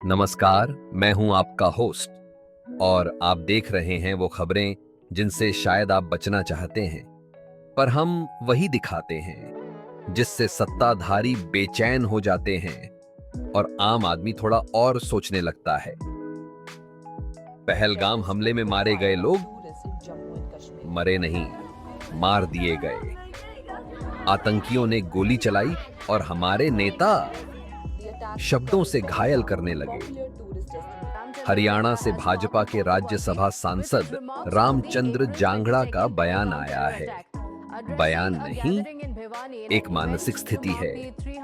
नमस्कार, मैं हूं आपका होस्ट और आप देख रहे हैं वो खबरें जिनसे शायद आप बचना चाहते हैं, पर हम वही दिखाते हैं जिससे सत्ताधारी बेचैन हो जाते हैं और आम आदमी थोड़ा और सोचने लगता है। पहलगाम हमले में मारे गए लोग मरे नहीं, मार दिए गए। आतंकियों ने गोली चलाई और हमारे नेता शब्दों से घायल करने लगे। हरियाणा से भाजपा के राज्यसभा सांसद रामचंद्र जांगड़ा का बयान आया है। बयान नहीं, एक मानसिक स्थिति है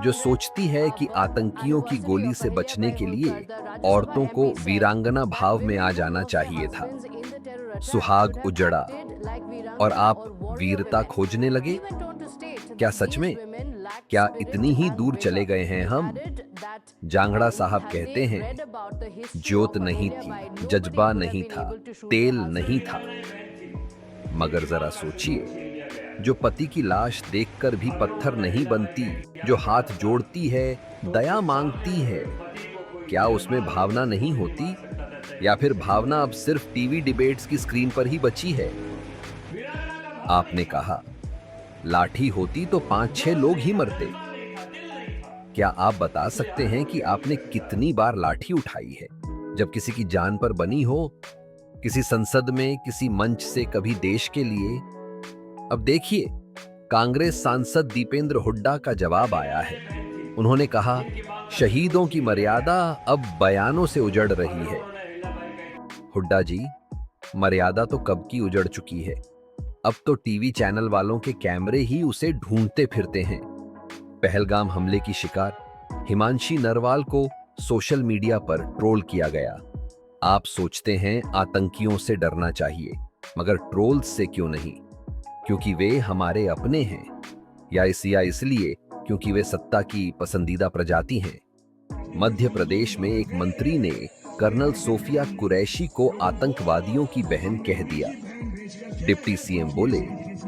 जो सोचती है कि आतंकियों की गोली से बचने के लिए औरतों को वीरांगना भाव में आ जाना चाहिए था। सुहाग उजड़ा और आप वीरता खोजने लगे। क्या सच में? क्या इतनी ही दूर चले गए हैं हम? जांगड़ा साहब कहते हैं, ज्योत नहीं थी, जज्बा नहीं था, तेल नहीं था। मगर जरा सोचिए, जो पति की लाश देखकर भी पत्थर नहीं बनती, जो हाथ जोड़ती है, दया मांगती है, क्या उसमें भावना नहीं होती? या फिर भावना अब सिर्फ टीवी डिबेट्स की स्क्रीन पर ही बची है? आपने कहा, लाठी होती तो 5-6 लोग ही मरते। क्या आप बता सकते हैं कि आपने कितनी बार लाठी उठाई है जब किसी की जान पर बनी हो? किसी संसद में, किसी मंच से, कभी देश के लिए? अब देखिए, कांग्रेस सांसद दीपेंद्र हुड्डा का जवाब आया है। उन्होंने कहा, शहीदों की मर्यादा अब बयानों से उजड़ रही है। हुड्डा जी, मर्यादा तो कब की उजड़ चुकी है। अब तो टीवी चैनल वालों के कैमरे ही उसे ढूंढते फिरते हैं। पहलगाम हमले की शिकार हिमांशी नरवाल को सोशल मीडिया पर ट्रोल किया गया। आप सोचते हैं आतंकियों से डरना चाहिए, मगर ट्रोल्स से क्यों नहीं? क्योंकि वे हमारे अपने हैं, या इसलिए क्योंकि वे सत्ता की पसंदीदा प्रजाति हैं। मध्य प्रदेश में एक मंत्री ने कर्नल सोफिया कुरैशी को आतंकवादियों की बहन कह दिया। डिप्टी सीएम बोले,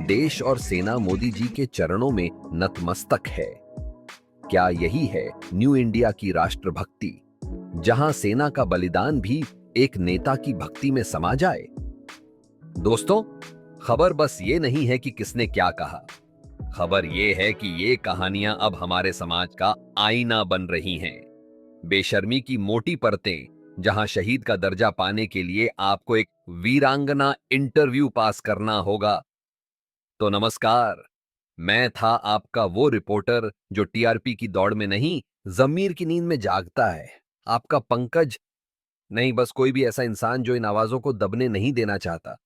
देश और सेना मोदी जी के चरणों में नतमस्तक है। क्या यही है न्यू इंडिया की राष्ट्रभक्ति, जहां सेना का बलिदान भी एक नेता की भक्ति में समा जाए? दोस्तों, खबर बस ये नहीं है कि किसने क्या कहा। खबर ये है कि ये कहानियां अब हमारे समाज का आईना बन रही हैं। बेशर्मी की मोटी परतें, जहां शहीद का दर्जा पाने के लिए आपको एक वीरांगना इंटरव्यू पास करना होगा। तो नमस्कार, मैं था आपका वो रिपोर्टर जो टीआरपी की दौड़ में नहीं, जमीर की नींद में जागता है। आपका पंकज नहीं, बस कोई भी ऐसा इंसान जो इन आवाजों को दबने नहीं देना चाहता।